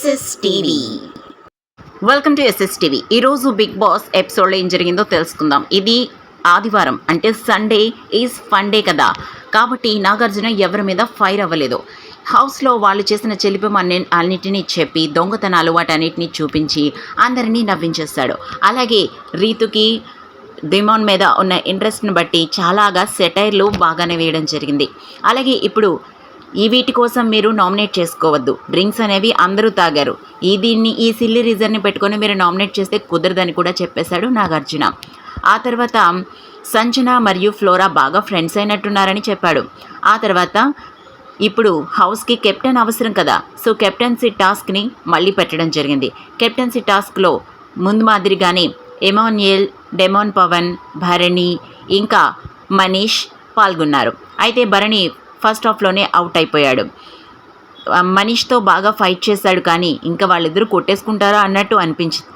SS TV. Welcome to SS TV. ఈరోజు Bigg Boss ఎపిసోడ్లో ఏం జరిగిందో తెలుసుకుందాం. ఇది ఆదివారం, అంటే సండే ఈజ్ ఫన్ డే కదా, కాబట్టి నాగార్జున ఎవరి మీద ఫైర్ అవ్వలేదు. హౌస్లో వాళ్ళు చేసిన చెలిపం అన్నిటినీ చెప్పి దొంగతనాలు వాటన్నిటిని చూపించి అందరినీ నవ్వించేస్తాడు. అలాగే రీతుకి డిమాండ్ మీద ఉన్న ఇంట్రెస్ట్ని బట్టి చాలాగా సెటైర్లు బాగానే వేయడం జరిగింది. అలాగే ఇప్పుడు వీటి కోసం మీరు నామినేట్ చేసుకోవద్దు, డ్రింక్స్ అనేవి అందరూ తాగారు, ఈ సిల్లీ రీజన్ని పెట్టుకొని మీరు నామినేట్ చేస్తే కుదరదని కూడా చెప్పేశాడు నాగార్జున. ఆ తర్వాత సంజన మరియు ఫ్లోరా బాగా ఫ్రెండ్స్ అయినట్టున్నారని చెప్పాడు. ఆ తర్వాత ఇప్పుడు హౌస్కి కెప్టెన్ అవసరం కదా, సో కెప్టెన్సీ టాస్క్ని మళ్ళీ పెట్టడం జరిగింది. కెప్టెన్సీ టాస్క్లో ముందు మాదిరిగానే ఎమాన్యుయల్, డెమాన్ పవన్, భరణి ఇంకా మనీష్ పాల్గొన్నారు. అయితే భరణి ఫస్ట్ హాఫ్లోనే అవుట్ అయిపోయాడు. మనీష్తో బాగా ఫైట్ చేశాడు, కానీ ఇంకా వాళ్ళిద్దరూ కొట్టేసుకుంటారా అన్నట్టు అనిపించింది.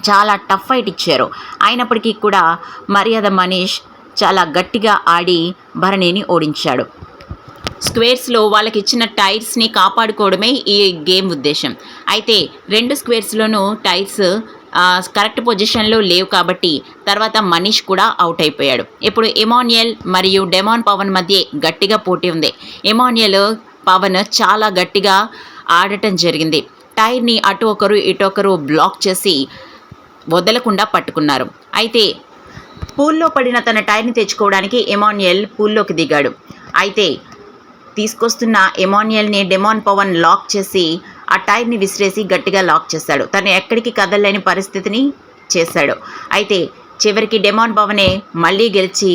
చాలా టఫ్ ఫైట్ ఇచ్చారు. అయినప్పటికీ కూడా మర్యాద మనీష్ చాలా గట్టిగా ఆడి భరణిని ఓడించాడు. స్క్వేర్స్లో వాళ్ళకి ఇచ్చిన టైర్స్ని కాపాడుకోవడమే ఈ గేమ్ ఉద్దేశం. అయితే 2 స్క్వేర్స్లోనూ టైర్స్ కరెక్ట్ పొజిషన్లో లేవు కాబట్టి తర్వాత మనీష్ కూడా అవుట్ అయిపోయాడు. ఇప్పుడు ఎమాన్యుయల్ మరియు డెమాన్ పవన్ మధ్య గట్టిగా పోటీ ఉంది. ఎమాన్యుయల్ పవన్ చాలా గట్టిగా ఆడటం జరిగింది. టైర్ని అటు ఒకరు ఇటు ఒకరు బ్లాక్ చేసి వదలకుండా పట్టుకున్నారు. అయితే పూల్లో పడిన తన టైర్ని తెచ్చుకోవడానికి ఎమాన్యుయల్ పూల్లోకి దిగాడు. అయితే తీసుకొస్తున్న ఎమాన్యుయల్ని డెమాన్ పవన్ లాక్ చేసి ఆ టైర్ని విసిరేసి గట్టిగా లాక్ చేశాడు. తను ఎక్కడికి కదలలేని పరిస్థితిని చేశాడు. అయితే చివరికి డెమాన్ పవనే మళ్ళీ గెలిచి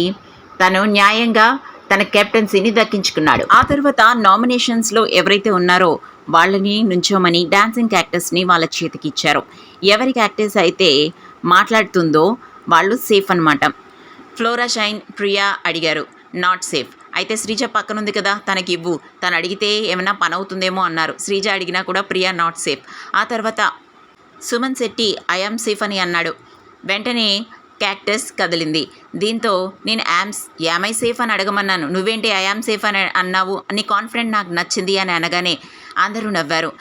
తను న్యాయంగా తన కెప్టెన్సీని దక్కించుకున్నాడు. ఆ తర్వాత నామినేషన్స్లో ఎవరైతే ఉన్నారో వాళ్ళని నుంచోమని డాన్సింగ్ క్యాక్టస్ని వాళ్ళ చేతికి ఇచ్చారు. ఎవరి క్యాక్టస్ అయితే మాట్లాడుతుందో వాళ్ళు సేఫ్ అన్నమాట. ఫ్లోరా, షైన్, ప్రియా అడిగారు నాట్ సేఫ్. అయితే శ్రీజ పక్కన ఉంది కదా, తనకి ఇవ్వు, తను అడిగితే ఏమైనా పని అవుతుందేమో అన్నారు. శ్రీజ అడిగినా కూడా ప్రియా నాట్ సేఫ్. ఆ తర్వాత సుమన్ శెట్టి ఐఆమ్ సేఫ్ అని అన్నాడు. వెంటనే క్యాక్టస్ కదిలింది. దీంతో నేను యామై సేఫ్ అని అడగమన్నాను, నువ్వేంటి ఐఆమ్ సేఫ్ అని అన్నావు, నీ కాన్ఫిడెంట్ నాకు నచ్చింది అని అనగానే అందరూ నవ్వారు.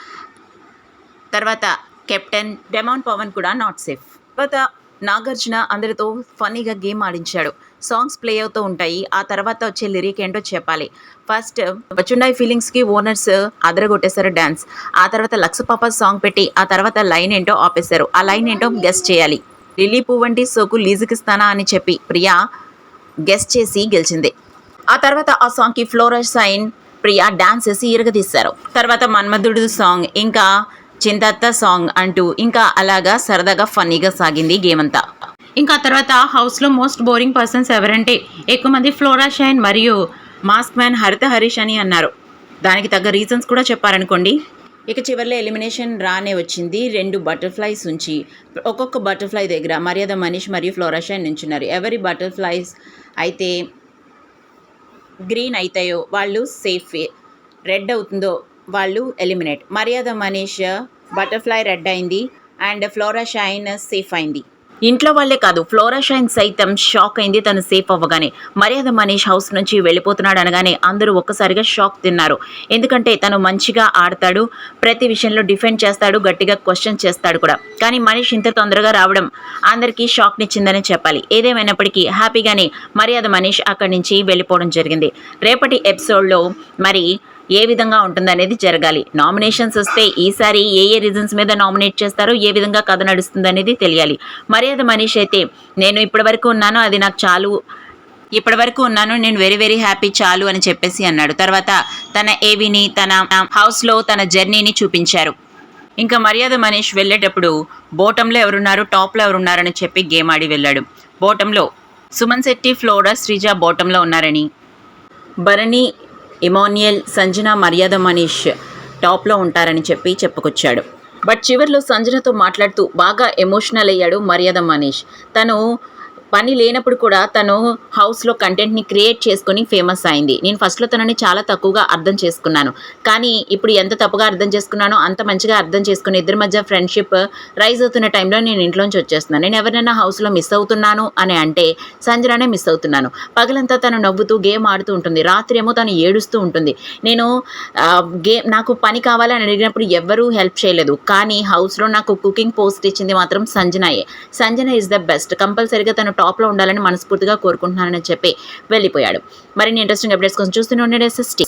తర్వాత కెప్టెన్ డెమాన్ పవన్ కూడా నాట్ సేఫ్. తర్వాత నాగార్జున అందరితో ఫన్నీగా గేమ్ ఆడించాడు. సాంగ్స్ ప్లే అవుతూ ఉంటాయి. ఆ తర్వాత వచ్చే లిరిక్ ఏంటో చెప్పాలి. ఫస్ట్ వచ్చుండాయి ఫీలింగ్స్కి ఓనర్స్ అదరగొట్టేశారు డ్యాన్స్. ఆ తర్వాత లక్స్ పాప సాంగ్ పెట్టి ఆ తర్వాత లైన్ ఏంటో ఆపేశారు. ఆ లైన్ ఏంటో గెస్ట్ చేయాలి. లిల్లీ పువ్వంటి సోకు లీజుకిస్తానా అని చెప్పి ప్రియా గెస్ట్ చేసి గెలిచింది. ఆ తర్వాత ఆ సాంగ్కి ఫ్లోరా, షైన్, ప్రియా డాన్స్ చేసి ఇరగదీశారు. తర్వాత మన్మధుడు సాంగ్, ఇంకా చింతత్త సాంగ్ అంటూ ఇంకా అలాగా సరదాగా ఫన్నీగా సాగింది గేమ్ అంతా. ఇంకా తర్వాత హౌస్లో మోస్ట్ బోరింగ్ పర్సన్స్ ఎవరంటే ఎక్కువ మంది ఫ్లోరా, షైన్ మరియు మాస్క్ మ్యాన్ హరిత హరీష్ అని అన్నారు. దానికి తగ్గ రీజన్స్ కూడా చెప్పారనుకోండి. ఇక చివరిలో ఎలిమినేషన్ రానే వచ్చింది. 2 బటర్ఫ్లైస్ ఉంచి ఒక్కొక్క బటర్ఫ్లై దగ్గర మర్యాద, మనీష్ మరియు ఫ్లోరా, షైన్ నించున్నారు. ఎవరి బటర్ఫ్లైస్ అయితే గ్రీన్ అవుతాయో వాళ్ళు సేఫ్, రెడ్ అవుతుందో వాళ్ళు ఎలిమినేట్. మర్యాద, మనీష్ బటర్ఫ్లై రెడ్ అయింది అండ్ ఫ్లోరా, షైన్ సేఫ్ అయింది. ఇంట్లో వాళ్ళే కాదు, ఫ్లోరా, షైన్ సైతం షాక్ అయింది తను సేఫ్ అవ్వగానే. మర్యాద మనీష్ హౌస్ నుంచి వెళ్ళిపోతున్నాడు అనగానే అందరూ ఒక్కసారిగా షాక్ తిన్నారు. ఎందుకంటే తను మంచిగా ఆడతాడు, ప్రతి విషయంలో డిఫెండ్ చేస్తాడు, గట్టిగా క్వశ్చన్ చేస్తాడు కూడా. కానీ మనీష్ ఇంత తొందరగా రావడం అందరికీ షాక్నిచ్చిందని చెప్పాలి. ఏదేమైనప్పటికీ హ్యాపీగానే మర్యాద మనీష్ అక్కడి నుంచి వెళ్ళిపోవడం జరిగింది. రేపటి ఎపిసోడ్లో మరి ఏ విధంగా ఉంటుందనేది జరగాలి. నామినేషన్స్ వస్తే ఈసారి ఏ రీజన్స్ మీద నామినేట్ చేస్తారో, ఏ విధంగా కథ నడుస్తుంది అనేది తెలియాలి. మర్యాద మనీష్ అయితే నేను ఇప్పటివరకు ఉన్నాను, అది నాకు చాలు, ఇప్పటివరకు ఉన్నాను, నేను వెరీ వెరీ హ్యాపీ, చాలు అని చెప్పేసి అన్నాడు. తర్వాత తన ఏవిని, తన హౌస్లో తన జర్నీని చూపించారు. ఇంకా మర్యాద మనీష్ వెళ్ళేటప్పుడు బోటంలో ఎవరున్నారు, టాప్లో ఎవరున్నారని చెప్పి గేమ్ ఆడి వెళ్ళాడు. బోటంలో సుమన్ శెట్టి, ఫ్లోరా, శ్రీజ బోటంలో ఉన్నారని, భరణి, ఎమాన్యుయల్, సంజన, మర్యాద మనీష్ టాప్లో ఉంటారని చెప్పి చెప్పుకొచ్చాడు. బట్ చివరిలో సంజనతో మాట్లాడుతూ బాగా ఎమోషనల్ అయ్యాడు మర్యాద మనీష్. తను పని లేనప్పుడు కూడా తను హౌస్‌లో కంటెంట్‌ని క్రియేట్ చేసుకొని ఫేమస్ అయింది. నేను ఫస్ట్‌లో తనని చాలా తక్కువగా అర్థం చేసుకున్నాను. కానీ ఇప్పుడు ఎంత తప్పుగా అర్థం చేసుకున్నానో అంత మంచిగా అర్థం చేసుకొని ఇద్దరి మధ్య ఫ్రెండ్‌షిప్ రైజ్ అవుతున్న టైంలో నేను ఇంట్లోంచి వచ్చేస్తున్నాను. నేను ఎవరినైనా హౌస్‌లో మిస్ అవుతున్నాను అని అంటే సంజనానే మిస్ అవుతున్నాను. పగలంతా తను నవ్వుతూ గేమ్ ఆడుతూ ఉంటుంది. రాత్రి ఏమో తను ఏడుస్తూ ఉంటుంది. నేను నాకు పని కావాలని అడిగినప్పుడు ఎవ్వరూ హెల్ప్ చేయలేదు. కానీ హౌస్‌లో నాకు కుకింగ్ పోస్ట్ ఇచ్చింది మాత్రం సంజనాయే. Sanjana is the best. కంపల్సరీగా తను టాప్‌లో ఉండాలని మనస్ఫూర్తిగా కోరుకుంటున్నానని చెప్పి వెళ్ళిపోయాడు. మరిన్ని ఇంట్రెస్టింగ్ అప్డేట్స్ కోసం చూస్తూనే ఉండండి SST.